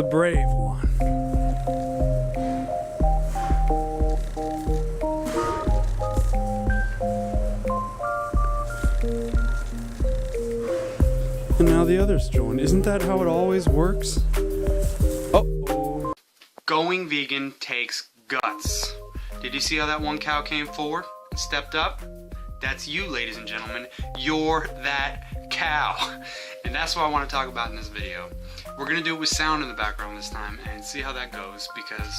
the brave one. And now the others join. Isn't that how it always works? Oh. Going vegan takes guts. Did you see how that one cow came forward and stepped up? That's you, ladies and gentlemen. You're that cow. And that's what I want to talk about in this video. We're going to do it with sound in the background this time and see how that goes, because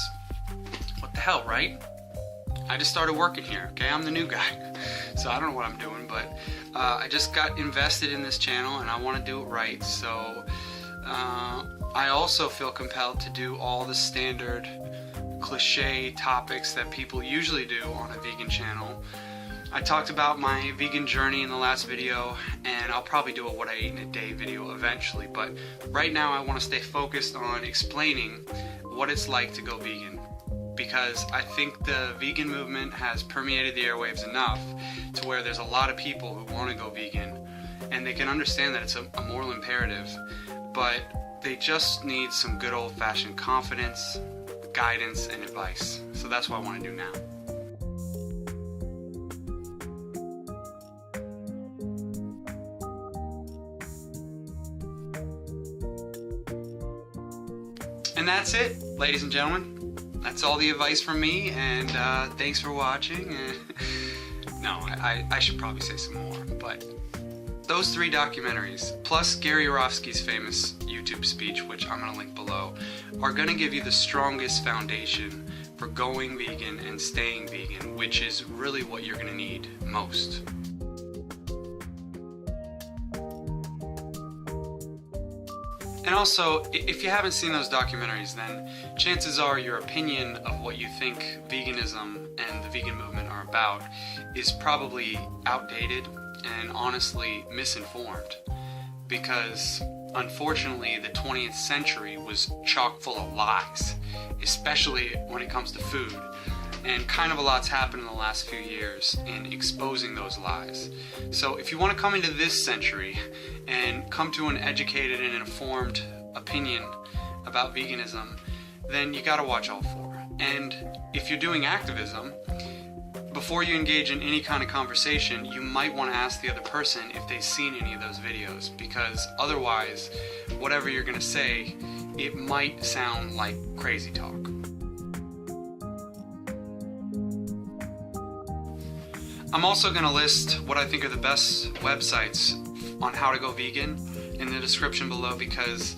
what the hell, right? I just started working here, okay? I'm the new guy. So I don't know what I'm doing, but I just got invested in this channel and I want to do it right. So I also feel compelled to do all the standard cliche topics that people usually do on a vegan channel. I talked about my vegan journey in the last video, and I'll probably do a what I ate in a day video eventually, but right now I want to stay focused on explaining what it's like to go vegan, because I think the vegan movement has permeated the airwaves enough to where there's a lot of people who want to go vegan, and they can understand that it's a moral imperative, but they just need some good old-fashioned confidence, guidance, and advice. So that's what I want to do now. And that's it, ladies and gentlemen. That's all the advice from me, and thanks for watching. No, I should probably say some more, but those 3 documentaries, plus Gary Yourofsky's famous YouTube speech, which I'm going to link below, are going to give you the strongest foundation for going vegan and staying vegan, which is really what you're going to need most. And also, if you haven't seen those documentaries, then chances are your opinion of what you think veganism and the vegan movement are about is probably outdated and honestly misinformed, because unfortunately the 20th century was chock full of lies, especially when it comes to food, and kind of a lot's happened in the last few years in exposing those lies. So if you want to come into this century and come to an educated and informed opinion about veganism, then you gotta watch all 4. And if you're doing activism, before you engage in any kind of conversation, you might want to ask the other person if they've seen any of those videos, because otherwise, whatever you're going to say, it might sound like crazy talk. I'm also going to list what I think are the best websites on how to go vegan in the description below, because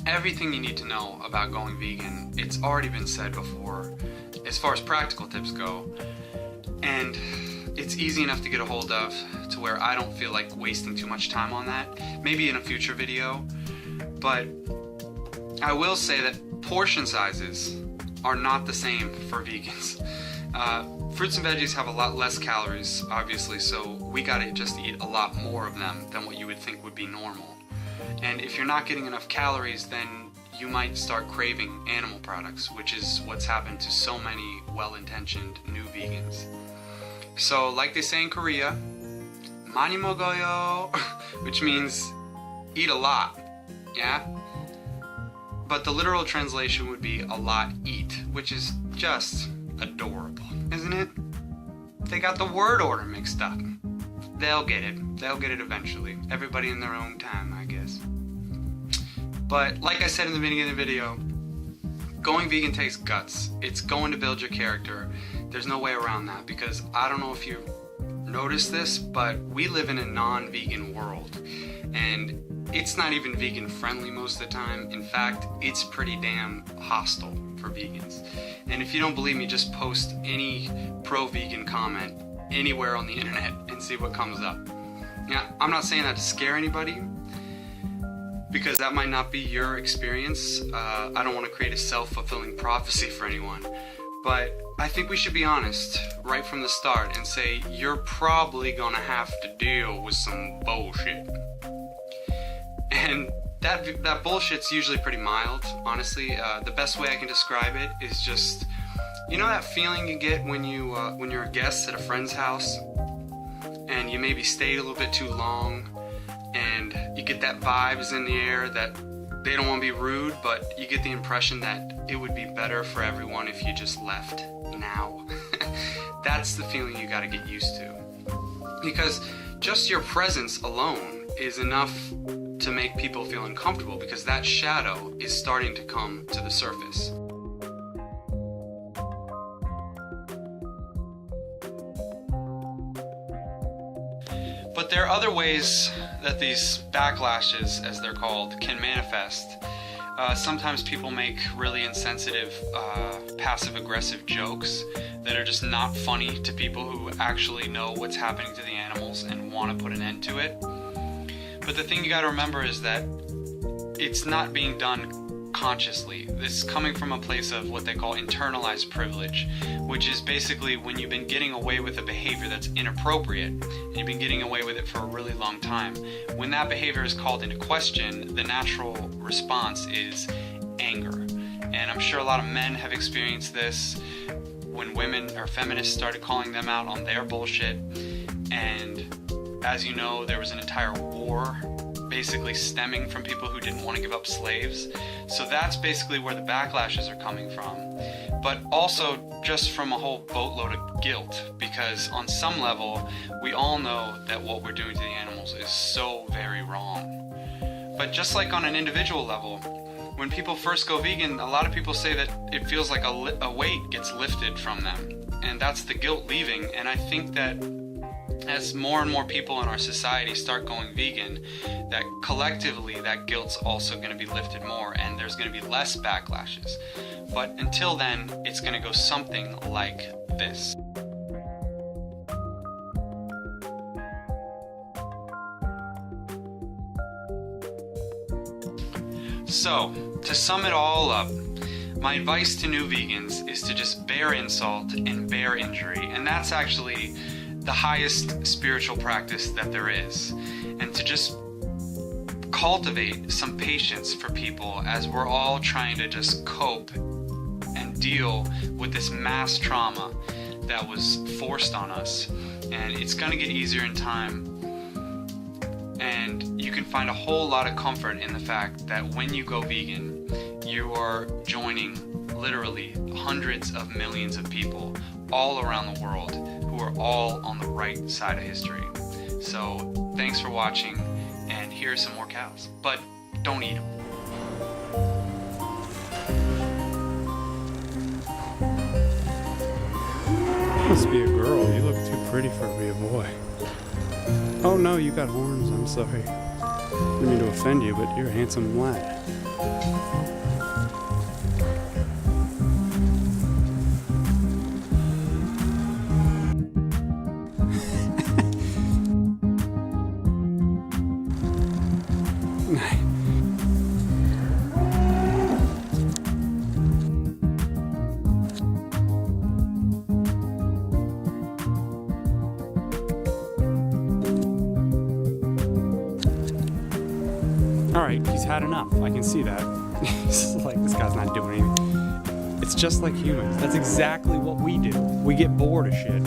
everything you need to know about going vegan, it's already been said before, as far as practical tips go, and it's easy enough to get a hold of to where I don't feel like wasting too much time on that. Maybe in a future video, but I will say that portion sizes are not the same for vegans. Fruits and veggies have a lot less calories, obviously, so we gotta just eat a lot more of them than what you would think would be normal. And if you're not getting enough calories, then you might start craving animal products, which is what's happened to so many well-intentioned new vegans. So, like they say in Korea, 많이 먹어요, which means eat a lot, yeah? But the literal translation would be a lot eat, which is just adorable, isn't it? They got the word order mixed up. They'll get it. They'll get it eventually. Everybody in their own time, I guess. But like I said in the beginning of the video, going vegan takes guts. It's going to build your character. There's no way around that, because I don't know if you noticed this, but we live in a non-vegan world, and it's not even vegan friendly most of the time. In fact, it's pretty damn hostile for vegans. And if you don't believe me, just post any pro-vegan comment anywhere on the internet and see what comes up. Now, I'm not saying that to scare anybody, because that might not be your experience. I don't want to create a self-fulfilling prophecy for anyone, but I think we should be honest right from the start and say you're probably gonna have to deal with some bullshit. And that bullshit's usually pretty mild, honestly. The best way I can describe it is just, you know that feeling you get when you're a guest at a friend's house and you maybe stayed a little bit too long, and you get that vibes in the air that they don't want to be rude, but you get the impression that it would be better for everyone if you just left now. That's the feeling you got to get used to. Because just your presence alone is enough to make people feel uncomfortable, because that shadow is starting to come to the surface. But there are other ways that these backlashes, as they're called, can manifest. Sometimes people make really insensitive, passive-aggressive jokes that are just not funny to people who actually know what's happening to the animals and want to put an end to it. But the thing you got to remember is that it's not being done consciously. This is coming from a place of what they call internalized privilege, which is basically when you've been getting away with a behavior that's inappropriate, and you've been getting away with it for a really long time. When that behavior is called into question, the natural response is anger. And I'm sure a lot of men have experienced this when women or feminists started calling them out on their bullshit. And as you know, there was an entire war basically stemming from people who didn't want to give up slaves. So that's basically where the backlashes are coming from. But also just from a whole boatload of guilt, because on some level, we all know that what we're doing to the animals is so very wrong. But just like on an individual level, when people first go vegan, a lot of people say that it feels like a weight gets lifted from them. And that's the guilt leaving. And I think that as more and more people in our society start going vegan, that collectively that guilt's also going to be lifted more, and there's going to be less backlashes. But until then, it's going to go something like this. So, to sum it all up, my advice to new vegans is to just bear insult and bear injury, and that's actually the highest spiritual practice that there is. And to just cultivate some patience for people as we're all trying to just cope and deal with this mass trauma that was forced on us. And it's going to get easier in time. And you can find a whole lot of comfort in the fact that when you go vegan, you are joining literally hundreds of millions of people all around the world who are all on the right side of history. So thanks for watching, and here are some more cows. But don't eat them. Must be a girl. You look too pretty for to be a boy. Oh no, you got horns. I'm sorry. I didn't mean to offend you, but you're a handsome lad. Alright, he's had enough. I can see that. It's like, this guy's not doing anything. It's just like humans. That's exactly what we do. We get bored of shit.